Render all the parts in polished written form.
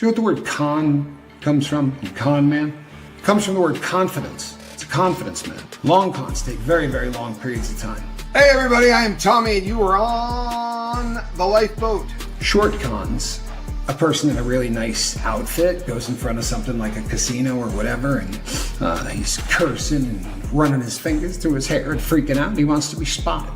you know what the word con comes from? Con man? It comes from the word confidence. It's a confidence man. Long cons take very, very long periods of time. Hey everybody, I am Tommy and you are on the lifeboat. Short cons, a person in a really nice outfit goes in front of something like a casino or whatever, and he's cursing and running his fingers through his hair and freaking out, and he wants to be spotted.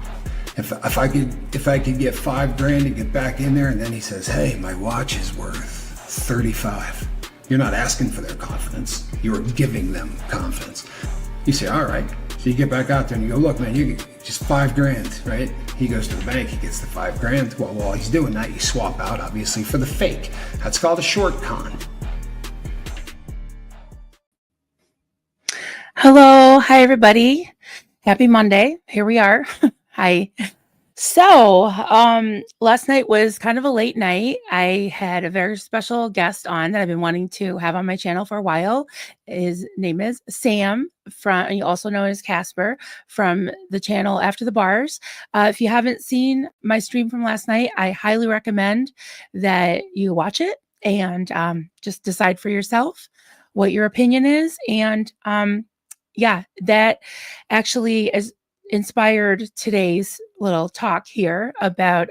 If I could get $5,000 to get back in there, and then he says, hey, my watch is worth 35. You're not asking for their confidence. You're giving them confidence. You say, all right. So you get back out there and you go, look, man, you get just $5,000, right? He goes to the bank, he gets the $5,000. Well, while he's doing that, you swap out, obviously, for the fake. That's called a short con. Hello. Hi, everybody. Happy Monday. Here we are. Hi. So, last night was kind of a late night. I had a very special guest on that I've been wanting to have on my channel for a while. His name is Sam, also known as Casper, from the channel After the Bars. If you haven't seen my stream from last night, I highly recommend that you watch it and just decide for yourself what your opinion is. And yeah, that actually is inspired today's little talk here about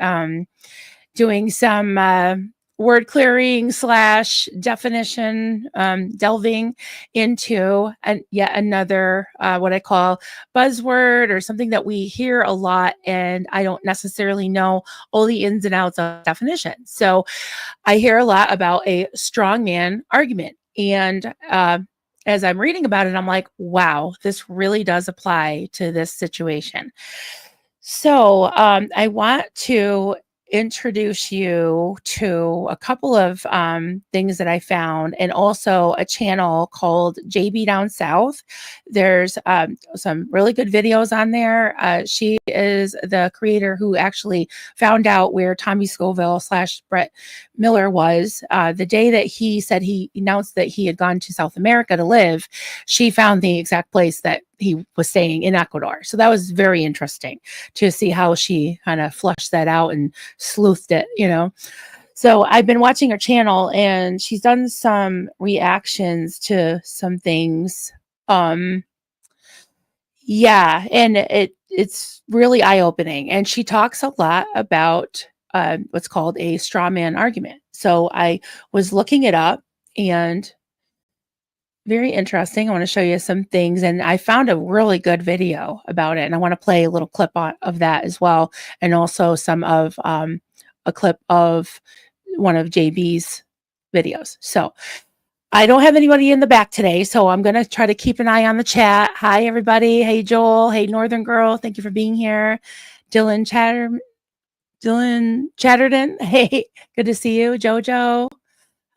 doing some word clearing / definition, delving into yet another what I call buzzword, or something that we hear a lot and I don't necessarily know all the ins and outs of definition. So I hear a lot about a strongman argument, and as I'm reading about it, I'm like, wow, this really does apply to this situation. So I want to introduce you to a couple of things that I found, and also a channel called JB Down South. There's some really good videos on there. She is the creator who actually found out where Tommy Scoville / Brett Miller was. The day that he said he announced that he had gone to South America to live, she found the exact place that he was staying in Ecuador. So that was very interesting to see how she kind of flushed that out and sleuthed it, you know. So I've been watching her channel, and she's done some reactions to some things. Yeah, and it's really eye-opening. And she talks a lot about what's called a strawman argument. So I was looking it up, and very interesting. I want to show you some things, and I found a really good video about it, and I want to play a little clip of that as well, and also some of a clip of one of JB's videos. So I don't have anybody in the back today, so I'm going to try to keep an eye on the chat. Hi, everybody. Hey, Joel. Hey, Northern Girl. Thank you for being here. Dylan Chatterton. Hey, good to see you. Jojo.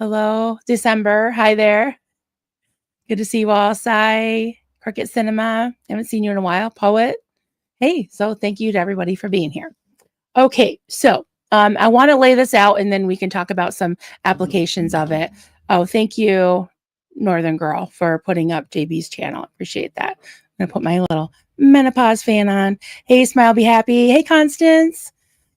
Hello. December. Hi there. Good to see you all. Sai, Cricket Cinema. Haven't seen you in a while. Poet. Hey, so thank you to everybody for being here. Okay, so I want to lay this out, and then we can talk about some applications of it. Oh, thank you, Northern Girl, for putting up JB's channel. Appreciate that. I'm going to put my little menopause fan on. Hey, Smile, Be Happy. Hey, Constance.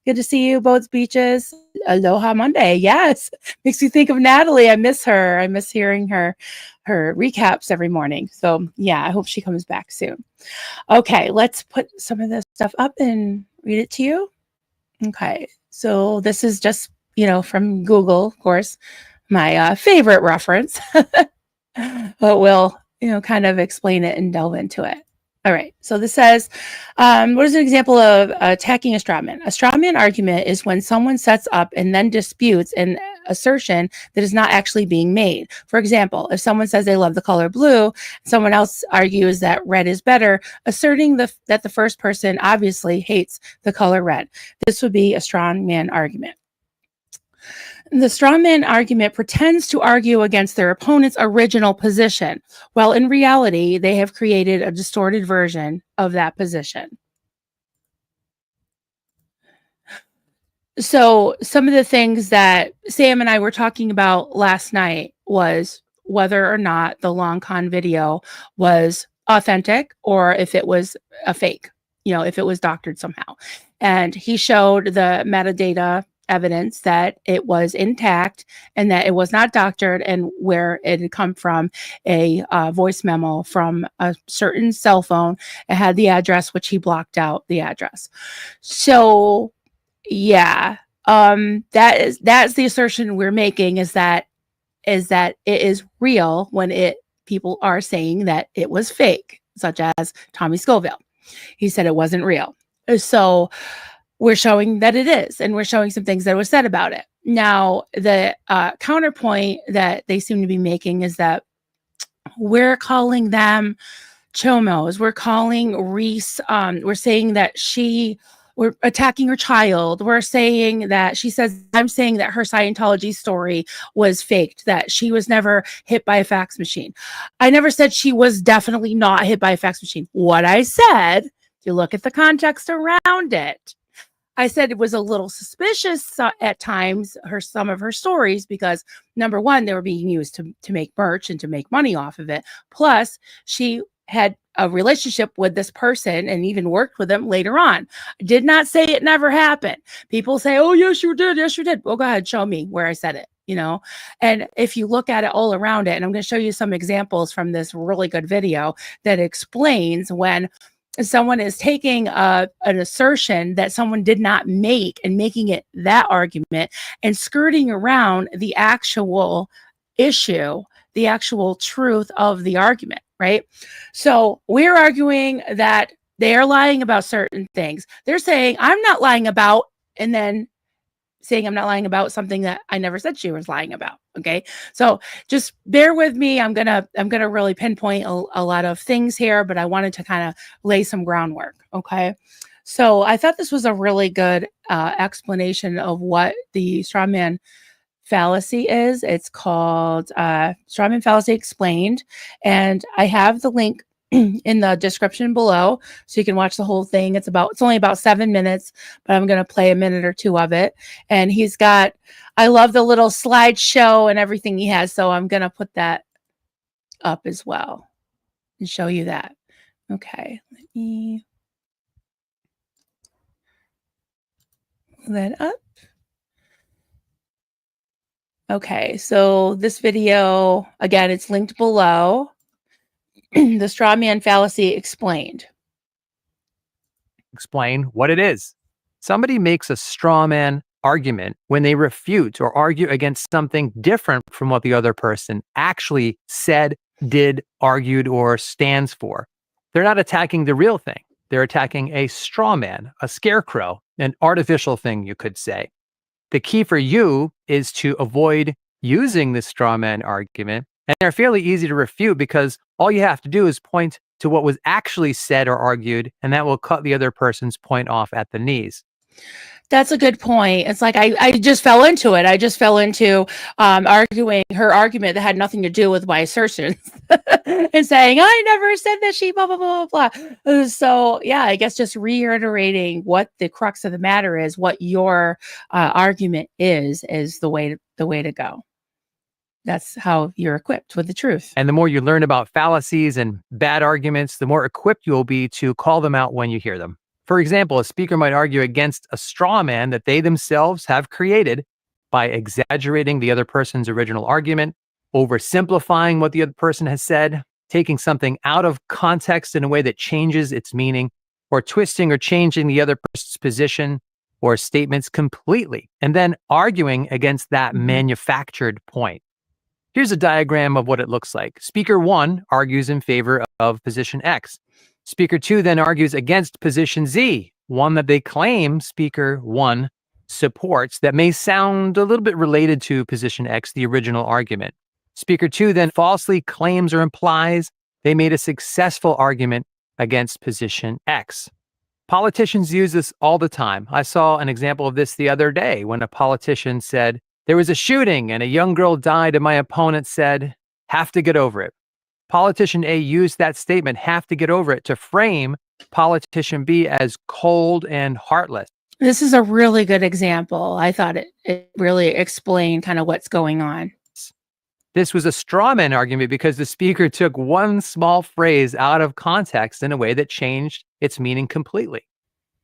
Good to see you, Boats Beaches. Aloha Monday. Yes. Makes me think of Natalie. I miss her. I miss hearing her recaps every morning. So yeah, I hope she comes back soon. Okay, let's put some of this stuff up and read it to you. Okay, so this is just, from Google, of course, my favorite reference. But we'll, kind of explain it and delve into it. All right, so this says, what is an example of attacking a strawman? A strawman argument is when someone sets up and then disputes an assertion that is not actually being made. For example, if someone says they love the color blue, someone else argues that red is better, asserting that the first person obviously hates the color red. This would be a strawman argument. The strawman argument pretends to argue against their opponent's original position, while in reality, they have created a distorted version of that position. So some of the things that Sam and I were talking about last night was whether or not the long con video was authentic or if it was a fake, if it was doctored somehow. And he showed the metadata evidence that it was intact and that it was not doctored, and where it had come from a voice memo from a certain cell phone. It had the address, which he blocked out the address. So yeah, that's the assertion we're making, is that it is real when people are saying that it was fake, such as Tommy Scoville. He said it wasn't real. So we're showing that it is, and we're showing some things that were said about it. Now, the counterpoint that they seem to be making is that we're calling them chomos. We're calling Reese, we're saying that we're attacking her child. We're saying that I'm saying that her Scientology story was faked, that she was never hit by a fax machine. I never said she was definitely not hit by a fax machine. What I said, if you look at the context around it, I said it was a little suspicious at times, some of her stories, because number one, they were being used to make merch and to make money off of it. Plus, she had a relationship with this person and even worked with them later on. I did not say it never happened. People say, oh, yes, you did. Yes, you did. Well, go ahead, show me where I said it, And if you look at it all around it, and I'm going to show you some examples from this really good video that explains when someone is taking an assertion that someone did not make and making it that argument and skirting around the actual issue, the actual truth of the argument, right? So we're arguing that they are lying about certain things. They're saying, I'm not lying about, and then saying I'm not lying about something that I never said she was lying about. Okay. So just bear with me. I'm going to really pinpoint a lot of things here, but I wanted to kind of lay some groundwork. Okay. So I thought this was a really good explanation of what the strawman fallacy is. It's called Strawman Fallacy Explained. And I have the link in the description below, so you can watch the whole thing. It's only about 7 minutes, but I'm going to play a minute or two of it. And I love the little slideshow and everything he has, so I'm going to put that up as well and show you that. Okay, let me pull that up. Okay, so this video, again, it's linked below. The Strawman Fallacy Explained. Explain what it is. Somebody makes a strawman argument when they refute or argue against something different from what the other person actually said, did, argued, or stands for. They're not attacking the real thing. They're attacking a strawman, a scarecrow, an artificial thing, you could say. The key for you is to avoid using this strawman argument. And they're fairly easy to refute because all you have to do is point to what was actually said or argued, and that will cut the other person's point off at the knees. That's a good point. It's like I just fell into it. I just fell into arguing her argument that had nothing to do with my assertions and saying, I never said that she blah, blah, blah, blah, blah. So yeah, I guess just reiterating what the crux of the matter is, what your argument is the way to go. That's how you're equipped with the truth. And the more you learn about fallacies and bad arguments, the more equipped you'll be to call them out when you hear them. For example, a speaker might argue against a straw man that they themselves have created by exaggerating the other person's original argument, oversimplifying what the other person has said, taking something out of context in a way that changes its meaning, or twisting or changing the other person's position or statements completely, and then arguing against that manufactured point. Here's a diagram of what it looks like. Speaker 1 argues in favor of position X. Speaker 2 then argues against position Z, one that they claim Speaker 1 supports that may sound a little bit related to position X, the original argument. Speaker 2 then falsely claims or implies they made a successful argument against position X. Politicians use this all the time. I saw an example of this the other day when a politician said, there was a shooting and a young girl died and my opponent said, have to get over it. Politician A used that statement, have to get over it, to frame politician B as cold and heartless. This is a really good example. I thought it really explained kind of what's going on. This was a strawman argument because the speaker took one small phrase out of context in a way that changed its meaning completely.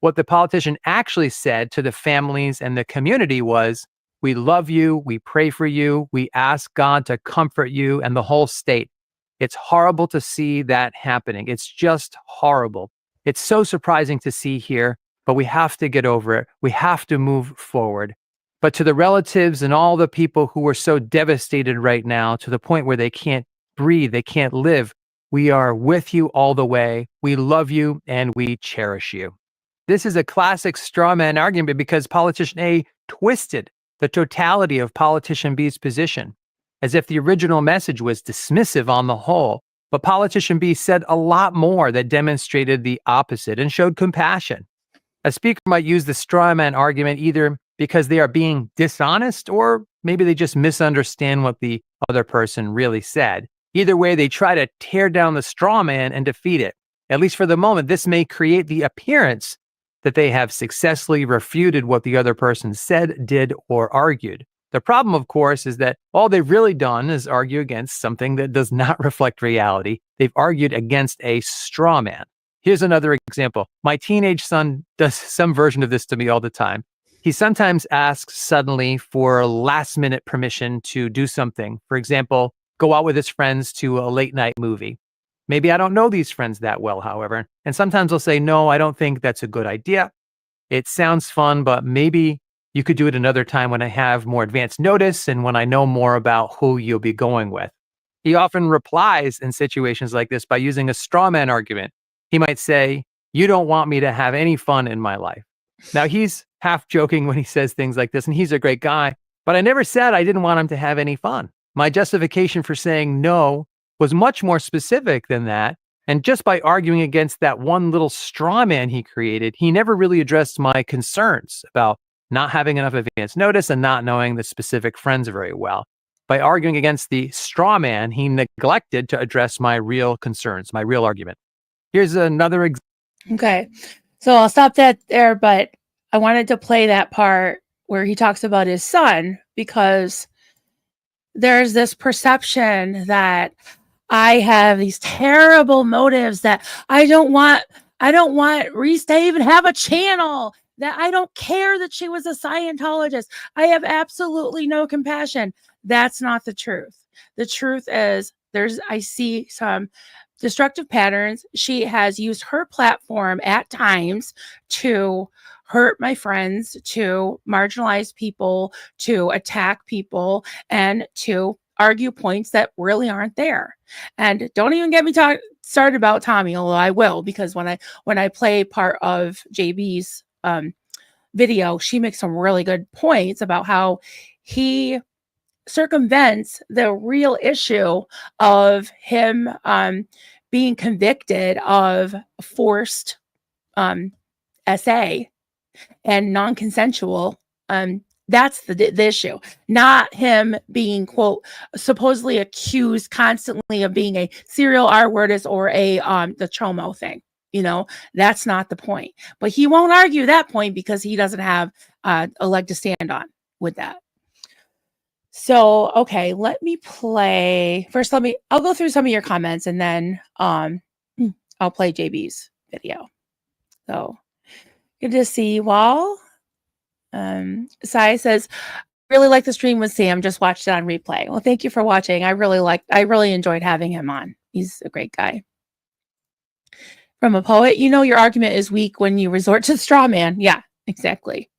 What the politician actually said to the families and the community was, "We love you, we pray for you, we ask God to comfort you and the whole state." It's horrible to see that happening. It's just horrible. It's so surprising to see here, but we have to get over it. We have to move forward. But to the relatives and all the people who are so devastated right now, to the point where they can't breathe, they can't live, we are with you all the way. We love you and we cherish you. This is a classic straw man argument because politician A twisted the totality of politician B's position, as if the original message was dismissive on the whole. But politician B said a lot more that demonstrated the opposite and showed compassion. A speaker might use the straw man argument either because they are being dishonest, or maybe they just misunderstand what the other person really said. Either way, they try to tear down the straw man and defeat it. At least for the moment, this may create the appearance that they have successfully refuted what the other person said, did, or argued. The problem, of course, is that all they've really done is argue against something that does not reflect reality. They've argued against a straw man. Here's another example. My teenage son does some version of this to me all the time. He sometimes asks suddenly for last-minute permission to do something. For example, go out with his friends to a late-night movie. Maybe I don't know these friends that well, however, and sometimes I'll say, no, I don't think that's a good idea. It sounds fun, but maybe you could do it another time when I have more advance notice and when I know more about who you'll be going with. He often replies in situations like this by using a straw man argument. He might say, you don't want me to have any fun in my life. Now, he's half joking when he says things like this, and he's a great guy, but I never said I didn't want him to have any fun. My justification for saying no was much more specific than that. And just by arguing against that one little straw man he created, he never really addressed my concerns about not having enough advance notice and not knowing the specific friends very well. By arguing against the straw man, he neglected to address my real concerns, my real argument. Here's another example. Okay. So I'll stop that there, but I wanted to play that part where he talks about his son, because there's this perception that I have these terrible motives, that I don't want Reese to even have a channel, that I don't care that she was a Scientologist. I have absolutely no compassion. That's not the truth. The truth is I see some destructive patterns. She has used her platform at times to hurt my friends, to marginalize people, to attack people, and to argue points that really aren't there. And don't even get me started about Tommy, although I will, because when I play part of JB's video, she makes some really good points about how he circumvents the real issue of him being convicted of forced SA and non-consensual. That's the issue, not him being, quote, supposedly accused constantly of being a serial R-wordist or the chomo thing. You know, that's not the point. But he won't argue that point because he doesn't have a leg to stand on with that. So, okay, let me play. First, I'll go through some of your comments and then I'll play JB's video. So, good to see you all. Sai says, really like the stream with Sam, just watched it on replay. Well, thank you for watching. I really enjoyed having him on. He's a great guy. From a poet, you know your argument is weak when you resort to straw man. Yeah, exactly.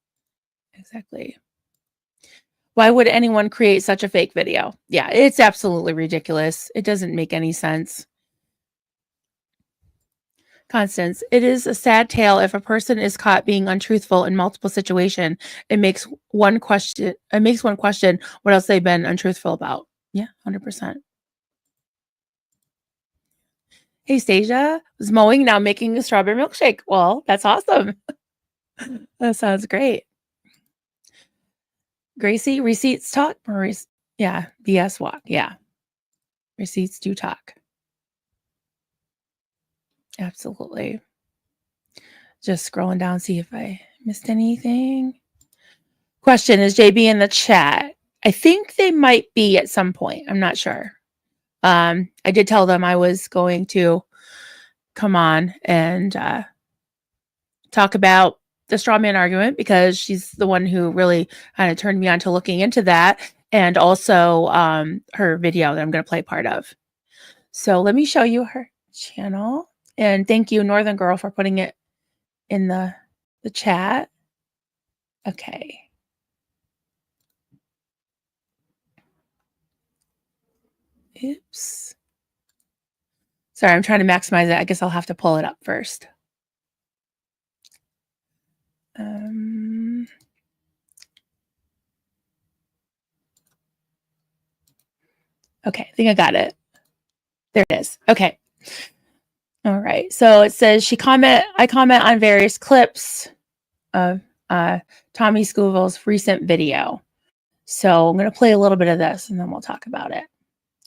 Why would anyone create such a fake video? Yeah, it's absolutely ridiculous. It doesn't make any sense. Constance, it is a sad tale if a person is caught being untruthful in multiple situations. It makes one question what else they've been untruthful about. Yeah, 100%. Hey, Stasia, was mowing, now making a strawberry milkshake. Well, that's awesome. That sounds great. Gracie, receipts talk. Yeah, BS walk. Yeah, receipts do talk. Absolutely. Just scrolling down, see if I missed anything. Question, is JB in the chat? I think they might be at some point. I'm not sure. I did tell them I was going to come on and talk about the Strawman Argument because she's the one who really kind of turned me on to looking into that, and also her video that I'm going to play part of. So let me show you her channel. And thank you, Northern Girl, for putting it in the chat. Okay. Oops. Sorry, I'm trying to maximize it. I guess I'll have to pull it up first. Okay, I think I got it. There it is. Okay. All right. So it says I comment on various clips of Tommy Scoville's recent video. So I'm going to play a little bit of this and then we'll talk about it.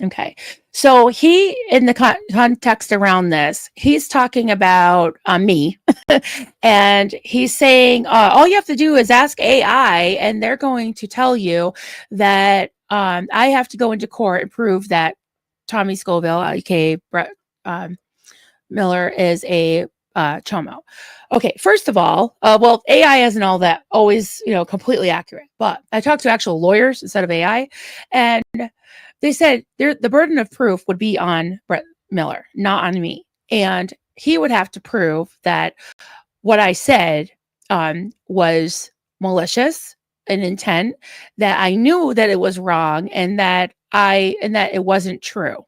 Okay. So he, in the context around this, he's talking about me and he's saying, all you have to do is ask AI and they're going to tell you that I have to go into court and prove that Tommy Scoville, aka Brett Miller, is a chomo. Okay, first of all, well, AI isn't all that always, completely accurate, but I talked to actual lawyers instead of AI, and they said the burden of proof would be on Brett Miller, not on me. And he would have to prove that what I said was malicious, an intent, that I knew that it was wrong, and that it wasn't true.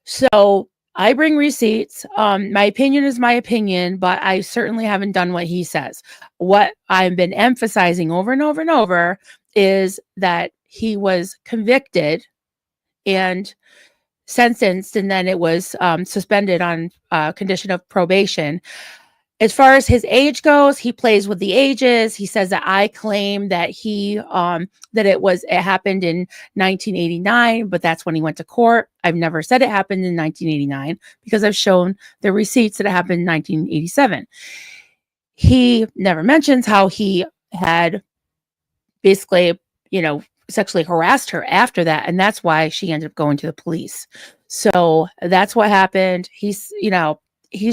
So I bring receipts. My opinion is my opinion, but I certainly haven't done what he says. What I've been emphasizing over and over and over is that he was convicted and sentenced, and then it was suspended on condition of probation. As far as his age goes, he plays with the ages. He says that I claim that it happened in 1989, but that's when he went to court. I've never said it happened in 1989 because I've shown the receipts that it happened in 1987. He never mentions how he had basically, sexually harassed her after that, and that's why she ended up going to the police. So that's what happened. He's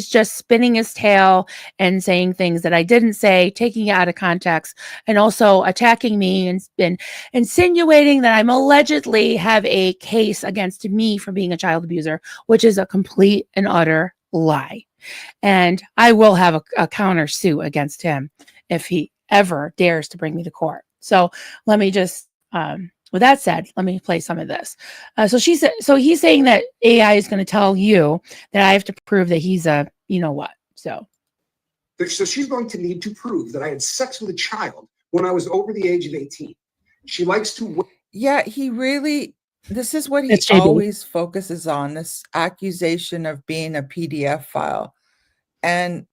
just spinning his tail and saying things that I didn't say, taking it out of context, and also attacking me and insinuating that I'm allegedly have a case against me for being a child abuser, which is a complete and utter lie. And I will have a countersuit against him if he ever dares to bring me to court. So let me just, with that said, let me play some of this. So he's saying that AI is going to tell you that I have to prove that he's a, what. So she's going to need to prove that I had sex with a child when I was over the age of 18. She likes to. Yeah, this is what he always focuses on, this accusation of being a PDF file. And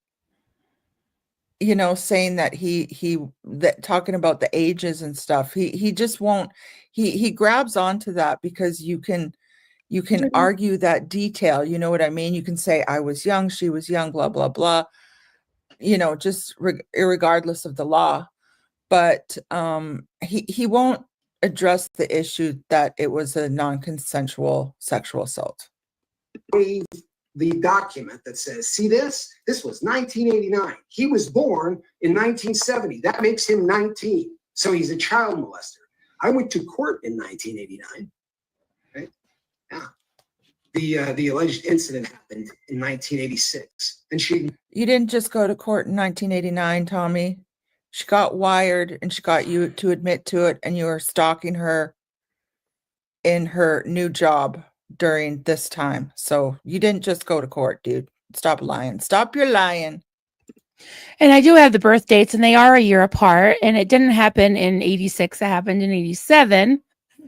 saying that that talking about the ages and stuff, he just won't, he grabs onto that because you can argue that detail. You know what I mean? You can say, I was young, she was young, blah, blah, blah, just irregardless of the law. But he won't address the issue that it was a non-consensual sexual assault. The document that says, see this was 1989. He was born in 1970. That makes him 19. So he's a child molester. I went to court in 1989. Right? Yeah. The alleged incident happened in 1986. And you didn't just go to court in 1989, Tommy. She got wired and she got you to admit to it, and you were stalking her in her new job during this time. So you didn't just go to court, dude. Stop lying. Stop your lying. And I do have the birth dates, and they are a year apart, and it didn't happen in 86. It happened in 87.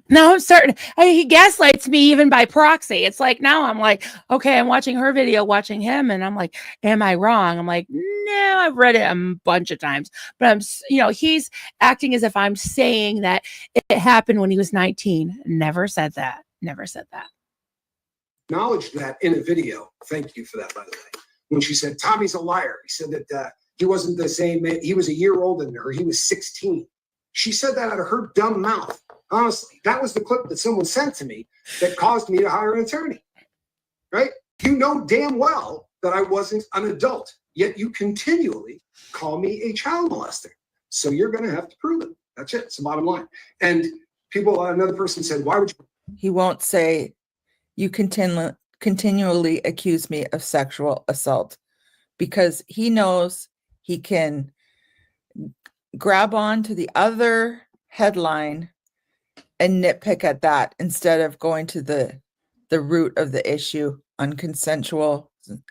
Now I'm starting, he gaslights me even by proxy. It's like, now I'm like, okay, I'm watching her video, watching him, and I'm like, am I wrong? I'm like, no, I've read it a bunch of times, but he's acting as if I'm saying that it happened when he was 19. Never said that. Never said that. Acknowledged that in a video. Thank you for that, by the way. When she said, Tommy's a liar. He said that he wasn't the same. He was a year older than her. He was 16. She said that out of her dumb mouth. Honestly, that was the clip that someone sent to me that caused me to hire an attorney. Right? You know damn well that I wasn't an adult yet you continually call me a child molester. So you're going to have to prove it. That's it. It's the bottom line. And another person said, why would you? He won't say, you continually accuse me of sexual assault, because he knows he can grab on to the other headline and nitpick at that instead of going to the root of the issue, unconsensual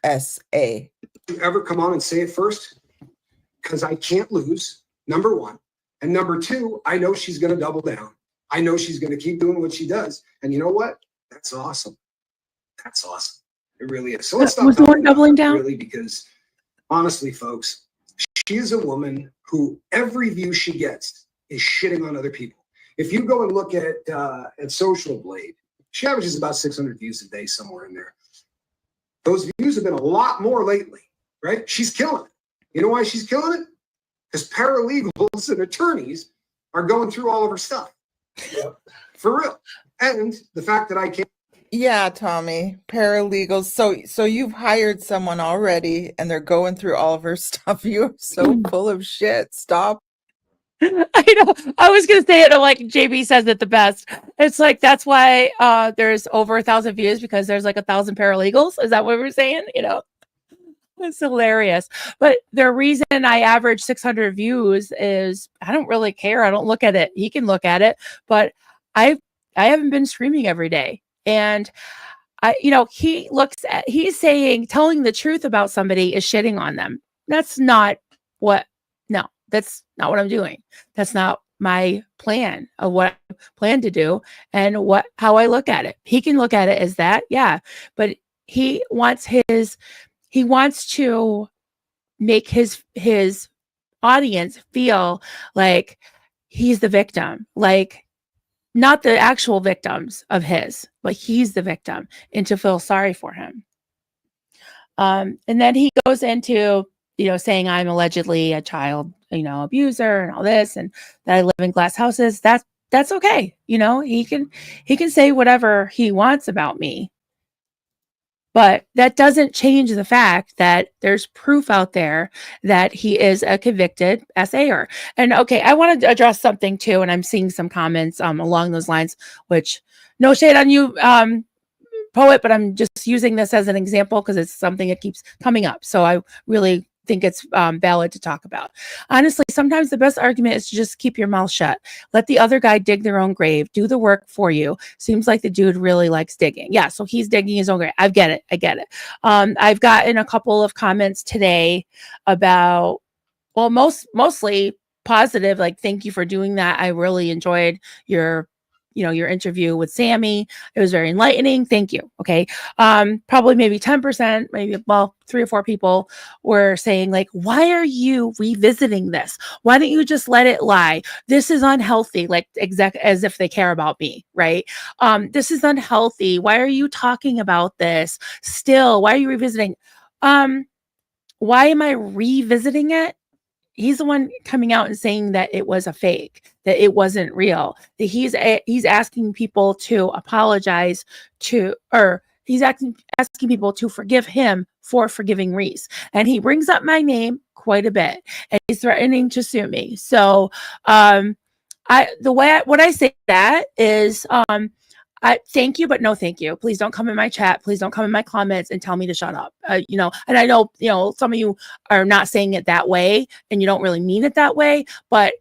SA. You ever come on and say it first? Because I can't lose, number one. And number two, I know she's going to double down. I know she's going to keep doing what she does. And you know what? That's awesome. That's awesome. It really is. So let's stop doubling down. Really, because honestly, folks, she is a woman who every view she gets is shitting on other people. If you go and look at Social Blade, she averages about 600 views a day, somewhere in there. Those views have been a lot more lately, right? She's killing it. You know why she's killing it? Because paralegals and attorneys are going through all of her stuff. Yep. For real. And the fact that I can't. Yeah, Tommy, paralegals. So you've hired someone already and they're going through all of her stuff. You're so full of shit. Stop. I know. I was gonna say it like JB says it the best. It's like that's why there's over 1,000 views, because there's like 1,000 paralegals. Is that what we're saying? You know, it's hilarious. But the reason I average 600 views is I don't really care. I don't look at it. He can look at it, but I haven't been streaming every day, and he's saying telling the truth about somebody is shitting on them. That's not what. No. That's not what I'm doing. That's not my plan of what I plan to do and how I look at it. He can look at it as that, yeah, but he wants to make his audience feel like he's the victim, like not the actual victims of his, but he's the victim, and to feel sorry for him. And then he goes into saying I'm allegedly a child, abuser and all this, and that I live in glass houses. That's okay. He can say whatever he wants about me, but that doesn't change the fact that there's proof out there that he is a convicted SAer. And okay, I want to address something too, and I'm seeing some comments along those lines, which no shade on you, Poet, but I'm just using this as an example because it's something that keeps coming up. So I really think it's valid to talk about. Honestly, sometimes the best argument is to just keep your mouth shut. Let the other guy dig their own grave. Do the work for you. Seems like the dude really likes digging. Yeah, so he's digging his own grave. I get it. I've gotten a couple of comments today about, well, mostly positive, like, thank you for doing that. I really enjoyed your interview with Sammy. It was very enlightening. Thank you. Okay. Probably maybe 10%, maybe, 3 or 4 people were saying, like, why are you revisiting this? Why don't you just let it lie? This is unhealthy. Like, as if they care about me, right? This is unhealthy. Why are you talking about this still? Why are you revisiting? Why am I revisiting it? He's the one coming out and saying that it was a fake, that it wasn't real, that he's asking people to apologize or he's asking people to forgive him for forgiving Reese. And he brings up my name quite a bit, and he's threatening to sue me. So what I say that is, I thank you, but no thank you. Please don't come in my chat. Please don't come in my comments and tell me to shut up. And I know, some of you are not saying it that way and you don't really mean it that way, but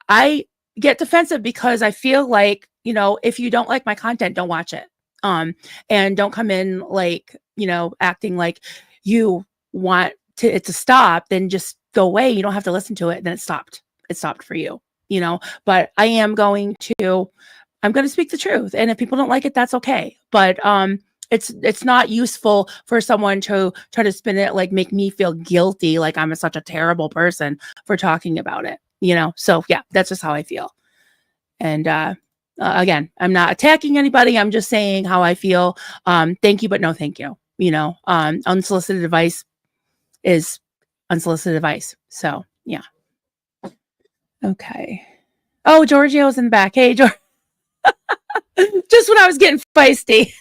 I get defensive because I feel like, if you don't like my content, don't watch it. And don't come in like, acting like you want it to stop, then just go away. You don't have to listen to it. Then it stopped. It stopped for you, but I am going to speak the truth. And if people don't like it, that's okay. But it's not useful for someone to try to spin it, like make me feel guilty, like I'm such a terrible person for talking about it, So yeah, that's just how I feel. And again, I'm not attacking anybody. I'm just saying how I feel. Thank you, but no thank you. Unsolicited advice is unsolicited advice. So yeah. Okay. Oh, Giorgio's in the back. Hey, George. Just when I was getting feisty.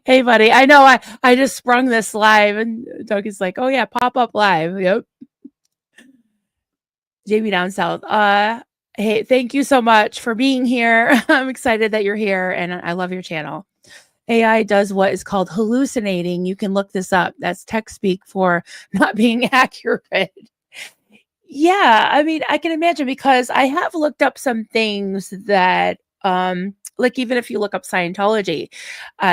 Hey, buddy. I know I just sprung this live, and Doug is like, oh, yeah, pop up live. Yep. JB Down South. Hey, thank you so much for being here. I'm excited that you're here, and I love your channel. AI does what is called hallucinating. You can look this up. That's tech speak for not being accurate. Yeah, I mean, I can imagine, because I have looked up some things that, like, even if you look up Scientology,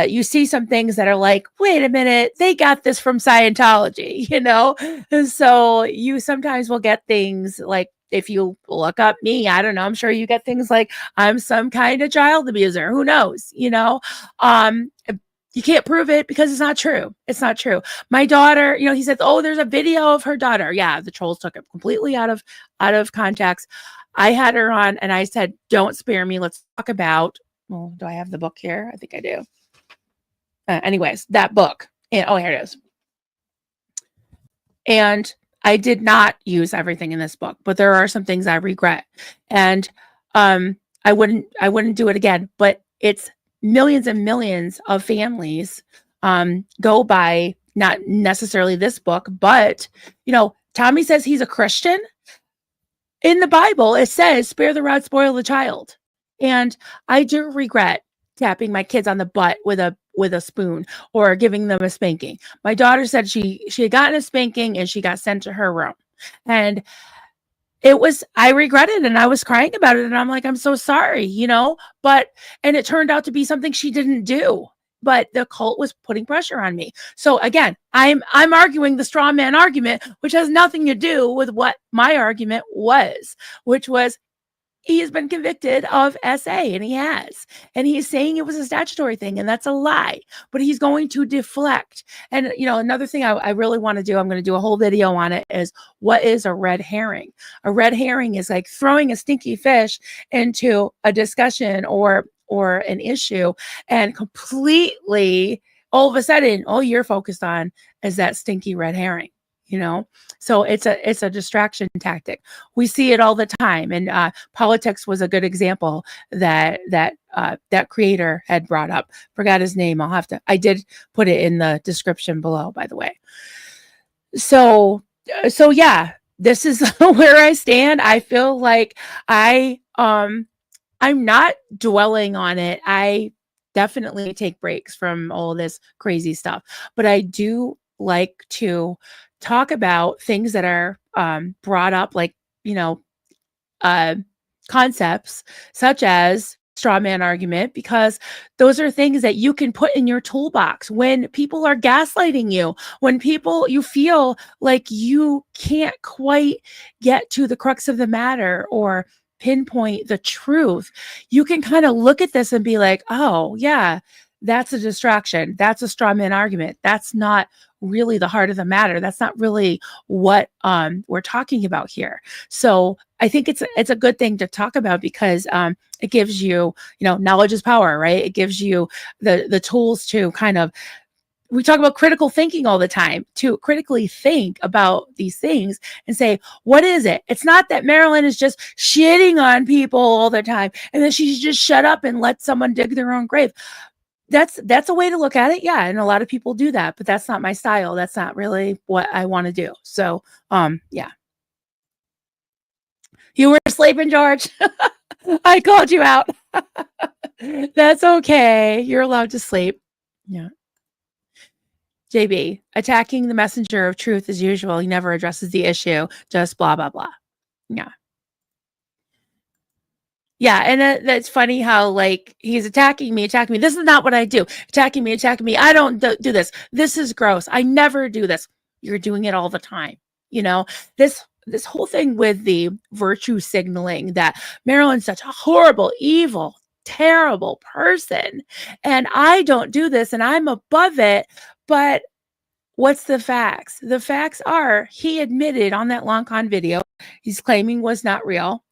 you see some things that are like, wait a minute, they got this from Scientology, you know? And so you sometimes will get things like, if you look up me, I don't know, I'm sure you get things like, I'm some kind of child abuser. Who knows? You know? You can't prove it because it's not true. It's not true. My daughter, he said, oh, there's a video of her daughter. Yeah, the trolls took it completely out of context. I had her on and I said, don't spare me. Let's talk about, well, do I have the book here? I think I do. Anyways, that book. And, oh, here it is. And I did not use everything in this book, but there are some things I regret. And I wouldn't do it again. But it's millions and millions of families go by not necessarily this book, but, Tommy says he's a Christian. In the Bible, it says, spare the rod, spoil the child. And I do regret tapping my kids on the butt with a spoon or giving them a spanking. My daughter said she had gotten a spanking and she got sent to her room. And I regretted it, and I was crying about it. And I'm like, I'm so sorry, and it turned out to be something she didn't do, but the cult was putting pressure on me. So again, I'm arguing the straw man argument, which has nothing to do with what my argument was, which was, he has been convicted of SA, and he has. And he's saying it was a statutory thing, and that's a lie. But he's going to deflect. And, another thing I really want to do, I'm going to do a whole video on it, is what is a red herring? A red herring is like throwing a stinky fish into a discussion or an issue, and completely, all of a sudden, all you're focused on is that stinky red herring. So it's a distraction tactic. We see it all the time. And politics was a good example that creator had brought up. Forgot his name. I did put it in the description below, by the way. So yeah, this is where I stand. I feel like I'm not dwelling on it. I definitely take breaks from all this crazy stuff, but I do like to talk about things that are brought up, like, concepts such as strawman argument, because those are things that you can put in your toolbox when people are gaslighting you, when you feel like you can't quite get to the crux of the matter or pinpoint the truth. You can kind of look at this and be like, oh yeah, that's a distraction. That's a straw man argument. That's not really the heart of the matter. That's not really what we're talking about here. So I think it's a good thing to talk about, because it gives you, knowledge is power, right? It gives you the tools to kind of, we talk about critical thinking all the time, to critically think about these things and say, what is it? It's not that Marilyn is just shitting on people all the time and then she's just shut up and let someone dig their own grave. That's a way to look at it. Yeah. And a lot of people do that, but that's not my style. That's not really what I want to do. So, yeah. You were sleeping, George. I called you out. That's okay. You're allowed to sleep. Yeah. JB, attacking the messenger of truth as usual. He never addresses the issue. Just blah, blah, blah. Yeah. Yeah, and that's funny how, like, he's attacking me. This is not what I do. Attacking me. I don't do this. This is gross. I never do this. You're doing it all the time. This whole thing with the virtue signaling, that Marilyn's such a horrible, evil, terrible person, and I don't do this, and I'm above it. But what's the facts? The facts are, he admitted on that long con video he's claiming was not real.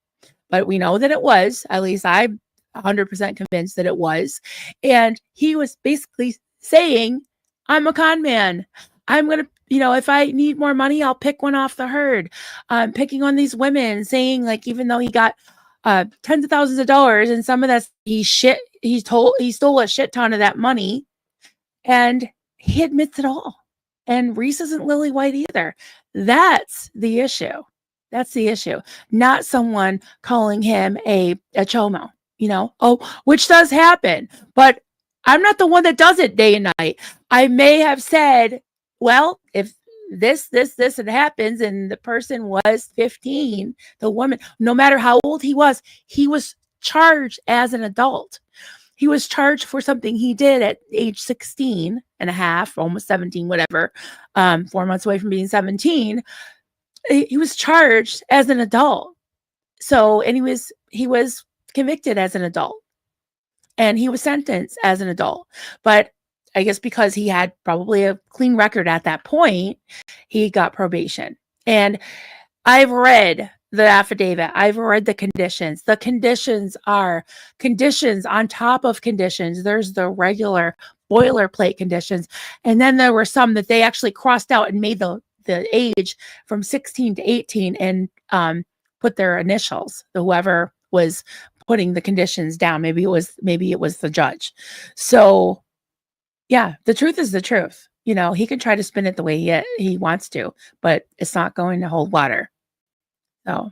But we know that it was. At least I'm 100% convinced that it was. And he was basically saying, I'm a con man. I'm going to, if I need more money, I'll pick one off the herd. Picking on these women, saying, like, even though he got tens of thousands of dollars, and some of that he stole a shit ton of that money, and he admits it all. And Reese isn't lily white either. That's the issue. That's the issue. Not someone calling him a chomo, which does happen, but I'm not the one that does it day and night. I may have said, well, if this and happens, and the person was 15, the woman, no matter how old he was charged as an adult. He was charged for something he did at age 16 and a half, almost 17, whatever, 4 months away from being 17. He was charged as an adult. So, and he was convicted as an adult, and he was sentenced as an adult. But I guess because he had probably a clean record at that point, he got probation. And I've read the affidavit. I've read the conditions. The conditions are conditions on top of conditions. There's the regular boilerplate conditions. And then there were some that they actually crossed out and made the age from 16 to 18 and put their initials, whoever was putting the conditions down. Maybe it was the judge. So yeah, the truth is the truth. He can try to spin it the way he wants to, but it's not going to hold water. So,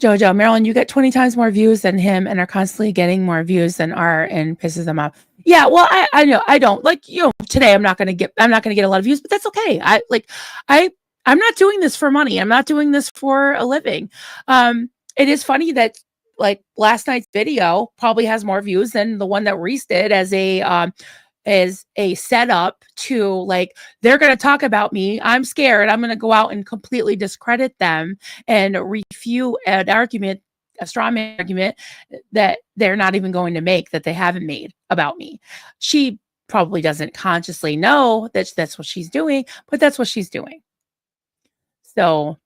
Jojo, Marilyn, you get 20 times more views than him and are constantly getting more views than Art, and pisses them off. Yeah, well, I know I don't like, today I'm not going to get a lot of views, but that's okay. I'm not doing this for money. I'm not doing this for a living. It is funny that like last night's video probably has more views than the one that Reese did as a setup to, like, they're going to talk about me. I'm scared. I'm going to go out and completely discredit them and refute an argument, a strawman argument that they're not even going to make, that they haven't made about me. She probably doesn't consciously know that that's what she's doing, but that's what she's doing. So,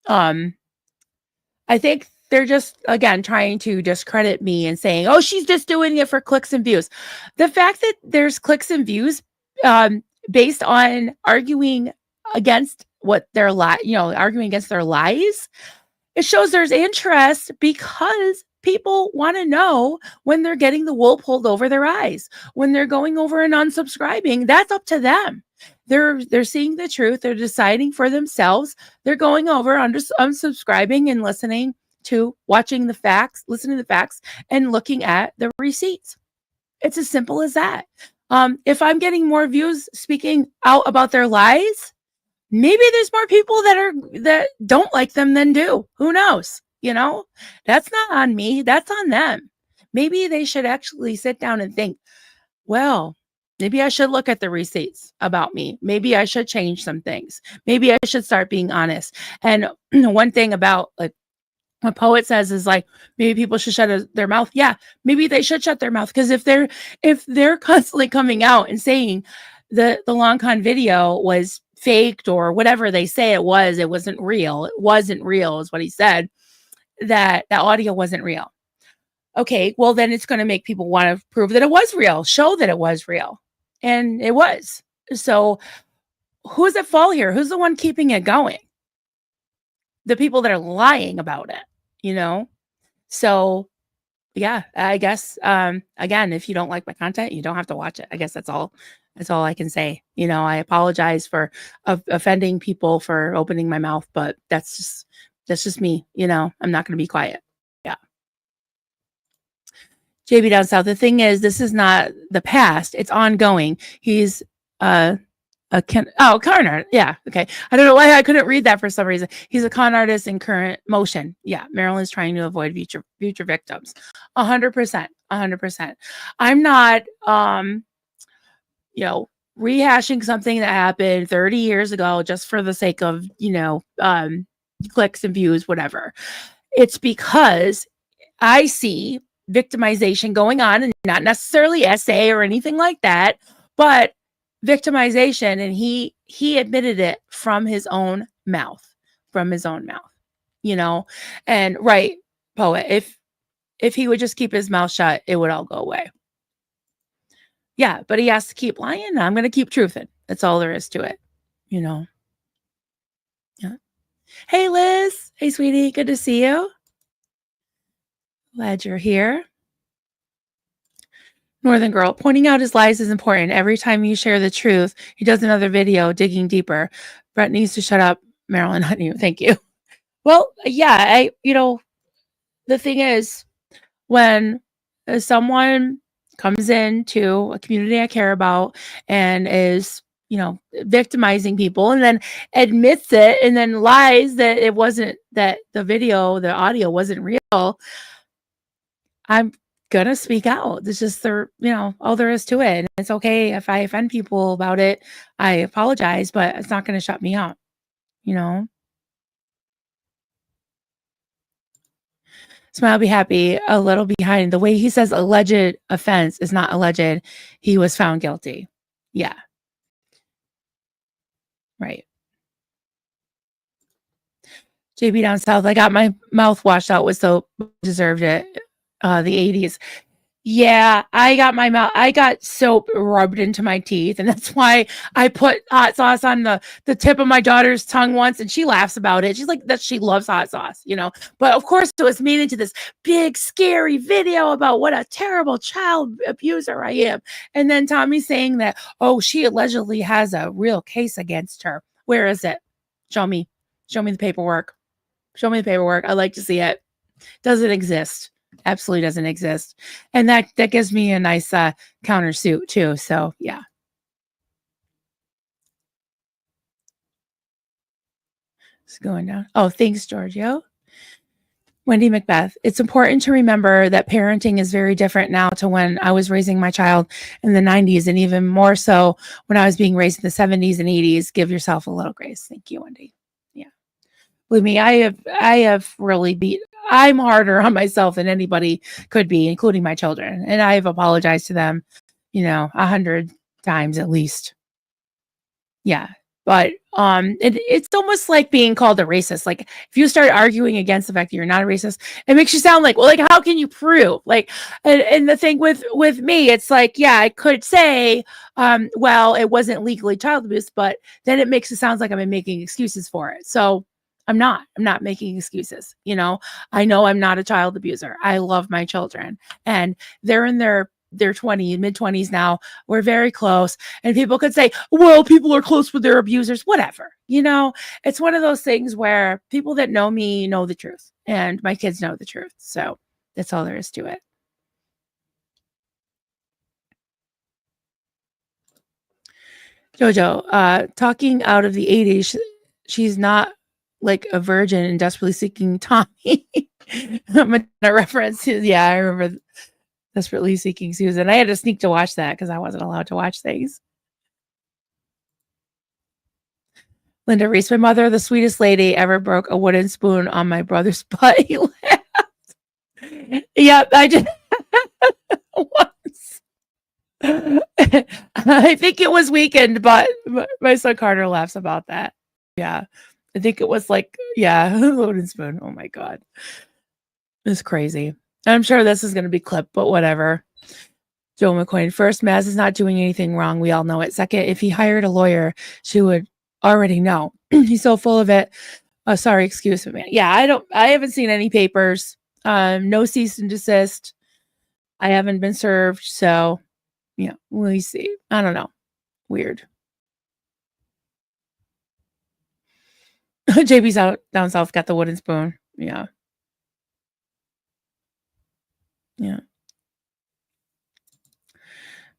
I think they're just, again, trying to discredit me and saying, oh, she's just doing it for clicks and views. The fact that there's clicks and views based on arguing against arguing against their lies, it shows there's interest because people want to know when they're getting the wool pulled over their eyes, when they're going over and unsubscribing. That's up to them. They're seeing the truth. They're deciding for themselves. They're going over, unsubscribing and listening to listening to the facts and looking at the receipts. It's as simple as that. If I'm getting more views speaking out about their lies, maybe there's more people that don't like them than do. Who knows? That's not on me. That's on them. Maybe they should actually sit down and think, well, maybe I should look at the receipts about me. Maybe I should change some things. Maybe I should start being honest. And one thing about, like, what Poet says is, like, maybe people should shut their mouth. Yeah, maybe they should shut their mouth, because if they're constantly coming out and saying the long con video was faked or whatever they say it wasn't real. It wasn't real is what he said. That audio wasn't real. Okay, well, then it's going to make people want to prove that it was real, show that it was real. And it was. So who's at fault here? Who's the one keeping it going? The people that are lying about it, So yeah, I guess, again, if you don't like my content, you don't have to watch it. I guess that's all I can say. I apologize for offending people for opening my mouth, but that's just me. I'm not going to be quiet. Yeah. JB down south. The thing is, this is not the past. It's ongoing. He's con artist. Yeah. Okay. I don't know why I couldn't read that for some reason. He's a con artist in current motion. Yeah. Marilyn's trying to avoid future victims. 100%. 100%. I'm not, rehashing something that happened 30 years ago just for the sake of, clicks and views, whatever. It's because I see victimization going on, and not necessarily SA or anything like that, but victimization, and he admitted it from his own mouth, and right, Poet, if he would just keep his mouth shut, it would all go away. Yeah, but he has to keep lying. I'm going to keep truthing. That's all there is to it, Yeah. Hey, Liz. Hey, sweetie. Good to see you. Glad you're here. Northern Girl, pointing out his lies is important. Every time you share the truth, he does another video digging deeper. Brett needs to shut up. Marilyn, honey, thank you. Well, yeah, the thing is, when someone comes into a community I care about and is, victimizing people and then admits it and then lies that it wasn't, that the audio wasn't real, I'm gonna speak out. It's just all there is to it. And it's okay if I offend people about it. I apologize, but it's not gonna shut me up, you know? Smile, be happy, a little behind. The way he says alleged offense is not alleged. He was found guilty. Yeah. Right. JB down south, I got my mouth washed out with soap. Deserved it. The 80s. Yeah, I got soap rubbed into my teeth, and that's why I put hot sauce on the tip of my daughter's tongue once, and she laughs about it. She's like, that she loves hot sauce, But of course, it was made into this big, scary video about what a terrible child abuser I am. And then Tommy saying that, oh, she allegedly has a real case against her. Where is it? Show me the paperwork. Show me the paperwork. I'd like to see it. Doesn't exist. Absolutely doesn't exist. And that gives me a nice countersuit too. So yeah. It's going down. Oh, thanks, Giorgio. Wendy Macbeth. It's important to remember that parenting is very different now to when I was raising my child in the 90s, and even more so when I was being raised in the 70s and 80s. Give yourself a little grace. Thank you, Wendy. Yeah. Believe me, I have really I'm harder on myself than anybody could be, including my children. And I've apologized to them, 100 times at least. Yeah. But it's almost like being called a racist. Like if you start arguing against the fact that you're not a racist, it makes you sound like, well, like, how can you prove? Like, and the thing with me, it's like, yeah, I could say, well, it wasn't legally child abuse, but then it makes it sound like I'm making excuses for it. So I'm not making excuses. I know I'm not a child abuser. I love my children, and they're in their 20s, mid-20s now. We're very close. And people could say, well, people are close with their abusers, whatever. It's one of those things where people that know me know the truth, and my kids know the truth. So that's all there is to it. Jojo, talking out of the 80s, she's not like a virgin and desperately seeking Tommy. A reference to, yeah, I remember Desperately Seeking Susan. I had to sneak to watch that because I wasn't allowed to watch things. Linda Reese, my mother, the sweetest lady, ever broke a wooden spoon on my brother's butt. He laughed. Yep, I did once. I think it was Weekend, but my son Carter laughs about that. Yeah. I think it was like, yeah, wooden spoon. Oh my God. It's crazy. I'm sure this is going to be clipped, but whatever. Joe McQueen. First, Maz is not doing anything wrong. We all know it. Second, if he hired a lawyer, she would already know. He's so full of it. Sorry, excuse me, man. Yeah, I haven't seen any papers. No cease and desist. I haven't been served. So, yeah, we'll see. I don't know. Weird. JB's out down south, got the wooden spoon. Yeah. Yeah.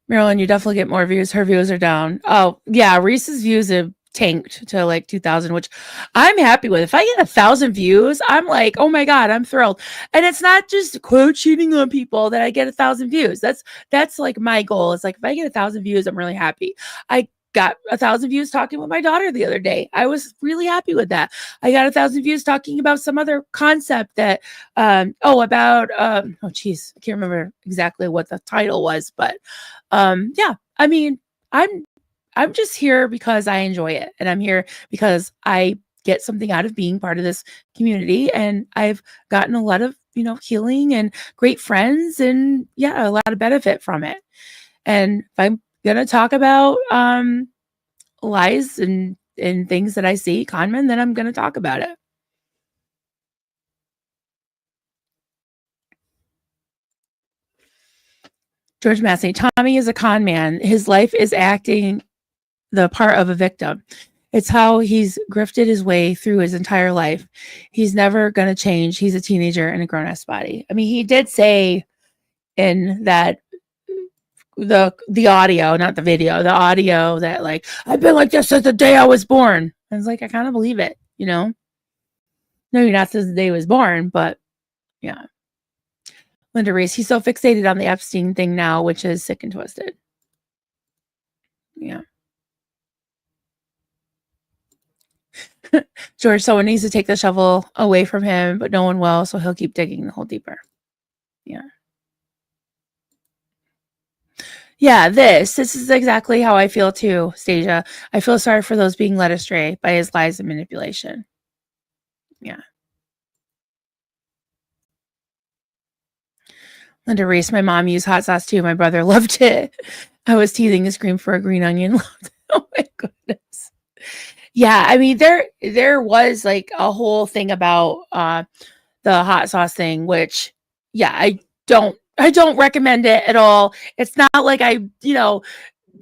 Marilyn, you definitely get more views. Her views are down. Oh, yeah. Reese's views have tanked to like 2,000, which I'm happy with. If I get 1,000 views, I'm like, oh my God, I'm thrilled. And it's not just quote cheating on people that I get 1,000 views. That's like my goal. It's like, if I get 1,000 views, I'm really happy. I got 1,000 views talking with my daughter the other day. I was really happy with that. I got 1,000 views talking about some other concept that, oh geez, I can't remember exactly what the title was, but yeah, I mean, I'm just here because I enjoy it, and I'm here because I get something out of being part of this community, and I've gotten a lot of, healing and great friends, and yeah, a lot of benefit from it. And if I'm gonna talk about lies and things that I see, con men, then I'm gonna talk about it. George Massey, Tommy is a con man. His life is acting the part of a victim. It's how he's grifted his way through his entire life. He's never going to change. He's a teenager in a grown-ass body. I mean, he did say in that the audio, not the video, the audio, that like, I've been like this since the day I was born. I was like, I kind of believe it, you know? No, you're not since the day he was born, but yeah. Linda Reese, he's so fixated on the Epstein thing now, which is sick and twisted. Yeah. George, someone needs to take the shovel away from him, but no one will, so he'll keep digging the hole deeper. Yeah. Yeah, this is exactly how I feel too, Stasia. I feel sorry for those being led astray by his lies and manipulation. Yeah. Linda Reese, my mom used hot sauce too. My brother loved it. I was teething and screamed for a green onion. Oh my goodness. Yeah, I mean, there was like a whole thing about the hot sauce thing, which yeah, I don't recommend it at all. It's not like I,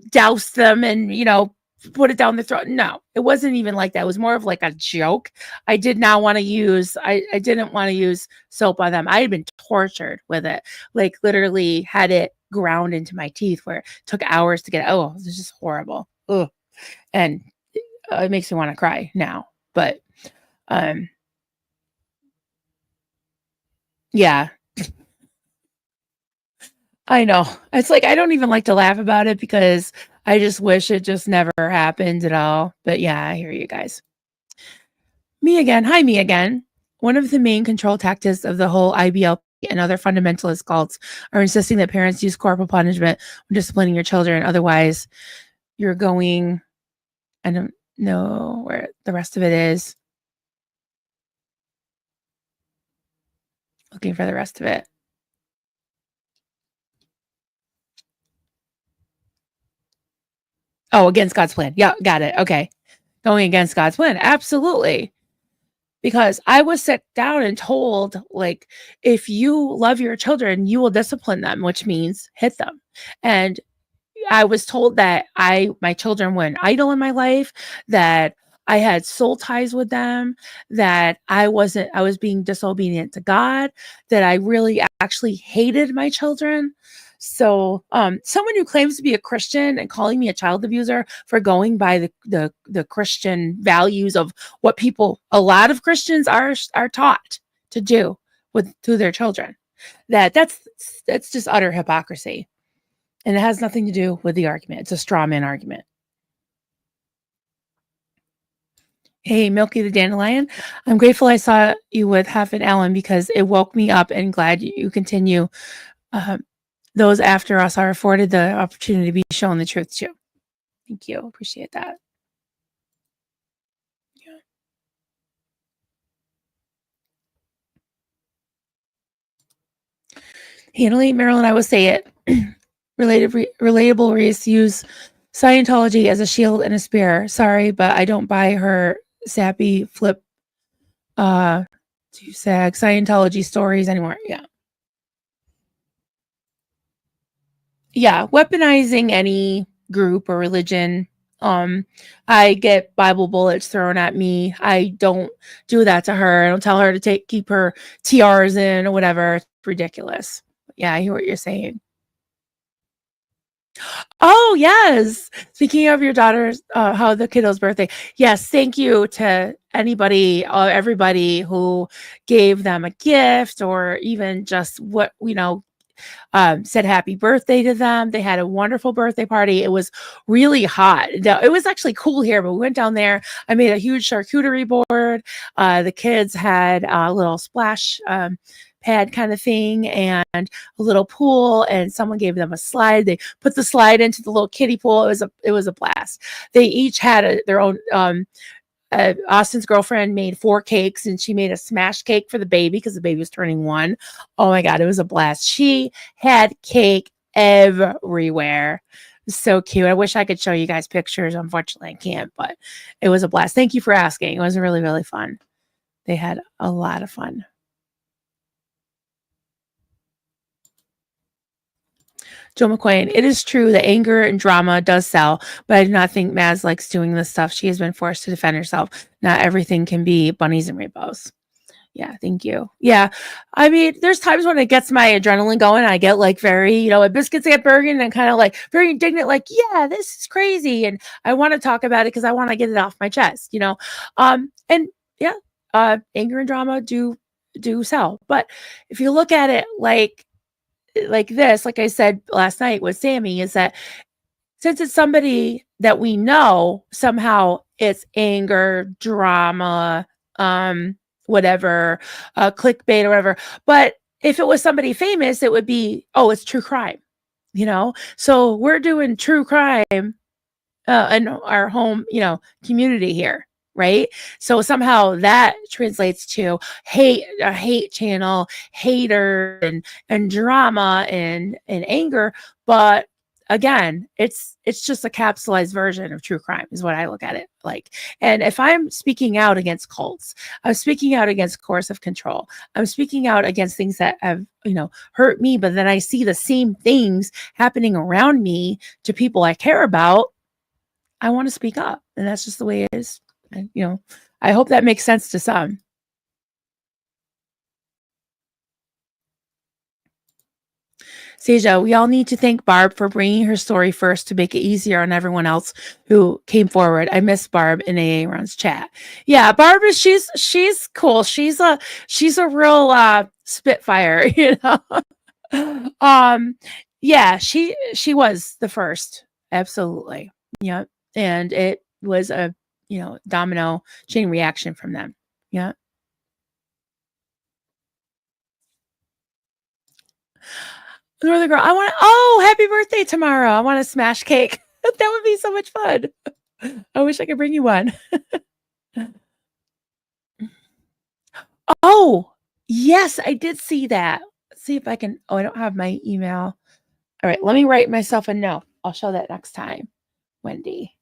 doused them and, put it down the throat. No, it wasn't even like that. It was more of like a joke. I did not want to use, I didn't want to use soap on them. I had been tortured with it. Like literally had it ground into my teeth where it took hours to get it. Oh, this is just horrible. Ugh. And it makes me want to cry now. But yeah. I know. It's like I don't even like to laugh about it because I just wish it just never happened at all. But yeah, I hear you guys. Me again. Hi, me again. One of the main control tactics of the whole IBLP and other fundamentalist cults are insisting that parents use corporal punishment when disciplining your children. Otherwise, you're going, I don't know where the rest of it is. Looking for the rest of it. Oh, against God's plan. Yeah, got it. Okay. Going against God's plan. Absolutely. Because I was sat down and told, like, if you love your children, you will discipline them, which means hit them. And I was told that my children were an idol in my life, that I had soul ties with them, that I was being disobedient to God, that I really actually hated my children. So someone who claims to be a Christian and calling me a child abuser for going by the Christian values of what a lot of Christians are taught to do to their children, that's just utter hypocrisy. And it has nothing to do with the argument. It's a straw man argument. Hey, Milky the Dandelion. I'm grateful I saw you with Hef and Ellen because it woke me up, and glad you continue. Those after us are afforded the opportunity to be shown the truth too. Thank you. Appreciate that. Yeah. Handling Marilyn, I will say it. Relatable Reese use Scientology as a shield and a spear. Sorry, but I don't buy her sappy flip to sag Scientology stories anymore. Yeah, weaponizing any group or religion. I get Bible bullets thrown at me. I don't do that to her. I don't tell her to keep her tiaras in or whatever. It's ridiculous. Yeah, I hear what you're saying. Oh, yes. Speaking of your daughter's, how the kiddo's birthday. Yes. Thank you to everybody who gave them a gift or even just said happy birthday to them. They had a wonderful birthday party. It was really hot. It was actually cool here, but we went down there. I made a huge charcuterie board. The kids had a little splash pad kind of thing and a little pool, and someone gave them a slide. They put the slide into the little kiddie pool. It was a blast. They each had their own Austin's girlfriend made 4 cakes, and she made a smash cake for the baby because the baby was turning 1. Oh my God, it was a blast. She had cake everywhere. It was so cute. I wish I could show you guys pictures. Unfortunately, I can't, but it was a blast. Thank you for asking. It was really, really fun. They had a lot of fun. Joe McQuain, it is true that anger and drama does sell, but I do not think Maz likes doing this stuff. She has been forced to defend herself. Not everything can be bunnies and rainbows. Yeah, thank you. Yeah, I mean, there's times when it gets my adrenaline going. I get like very, a biscuits get burned and kind of like very indignant, like, yeah, this is crazy. And I want to talk about it because I want to get it off my chest, And yeah, anger and drama do sell. But if you look at it like this, like I said last night with Sammy, is that since it's somebody that we know, somehow it's anger, drama, whatever, clickbait or whatever. But if it was somebody famous, it would be, oh, it's true crime, So we're doing true crime in our home, community here, right? So somehow that translates to a hate channel, hater, and drama and anger. But again, it's just a capsulized version of true crime is what I look at it like. And if I'm speaking out against cults, I'm speaking out against coercive control, I'm speaking out against things that have, hurt me, but then I see the same things happening around me to people I care about, I want to speak up. And that's just the way it is. And, I hope that makes sense to some. Seja, we all need to thank Barb for bringing her story first to make it easier on everyone else who came forward. I miss Barb in AA Run's chat. Yeah, Barb is she's cool. She's a real spitfire, Yeah, she was the first. Absolutely. Yeah. And it was a domino chain reaction from them. Yeah. Northern Girl, happy birthday tomorrow. I want a smash cake. That would be so much fun. I wish I could bring you one. Oh, yes, I did see that. Let's see if I can. Oh, I don't have my email. All right, let me write myself a note. I'll show that next time, Wendy.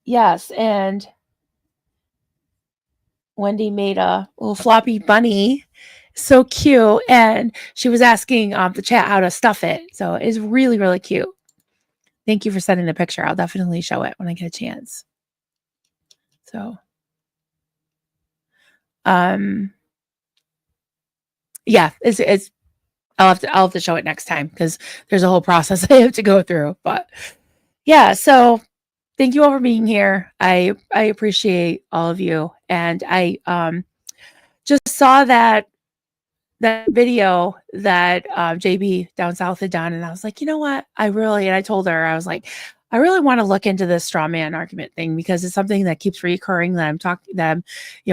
Yes, and Wendy made a little floppy bunny. So cute. And she was asking the chat how to stuff it. So it's really, really cute. Thank you for sending the picture. I'll definitely show it when I get a chance. So, yeah, it's I'll have to show it next time because there's a whole process I have to go through. But yeah, so thank you all for being here. I appreciate all of you. And I just saw that video that JB down south had done, and I was like, you know what? And I told her, I was like, I really want to look into this Strawman argument thing because it's something that keeps recurring that I'm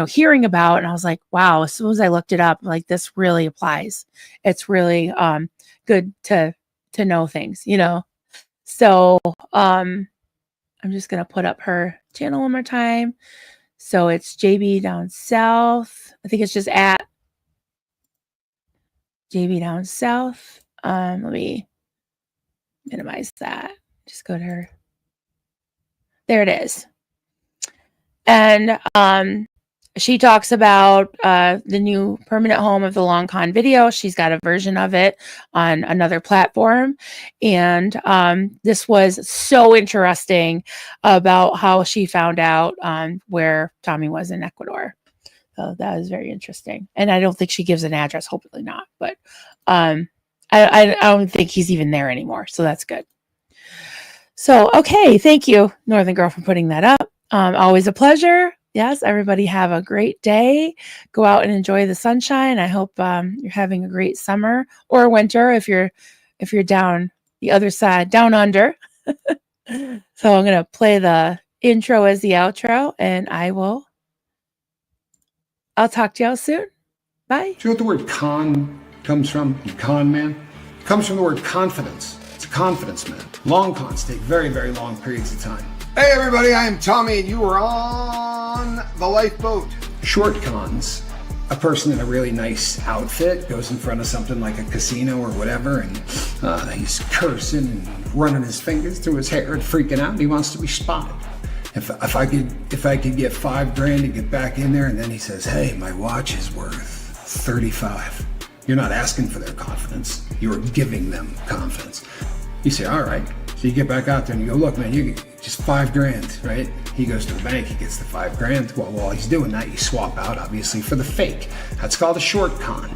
hearing about. And I was like, wow, as soon as I looked it up, like this really applies. It's really good to know things, So I'm just gonna put up her channel one more time. So it's JB down south. I think it's just at JB down south. Let me minimize that. Just go to her. There it is. And she talks about the new permanent home of the long con video. She's got a version of it on another platform. And this was so interesting about how she found out where Tommy was in Ecuador. So that was very interesting. And I don't think she gives an address, hopefully not. But I don't think he's even there anymore. So that's good. So, okay. Thank you, Northern Girl, for putting that up. Always a pleasure. Yes, everybody have a great day. Go out and enjoy the sunshine. I hope you're having a great summer or winter if you're down the other side, down under. So I'm going to play the intro as the outro, and I'll talk to y'all soon. Bye. Do you know what the word con comes from? Con man? It comes from the word confidence. It's a confidence man. Long cons take very, very long periods of time. Hey everybody, I am Tommy and you are on the lifeboat. Short cons, a person in a really nice outfit goes in front of something like a casino or whatever, and he's cursing and running his fingers through his hair and freaking out, and he wants to be spotted. If I could get $5 grand to get back in there, and then he says, hey, my watch is worth 35. You're not asking for their confidence. You're giving them confidence. You say, all right. So you get back out there and you go, look, man, you get just $5,000, right? He goes to the bank, he gets the $5,000. Well, while he's doing that, you swap out, obviously, for the fake. That's called a short con.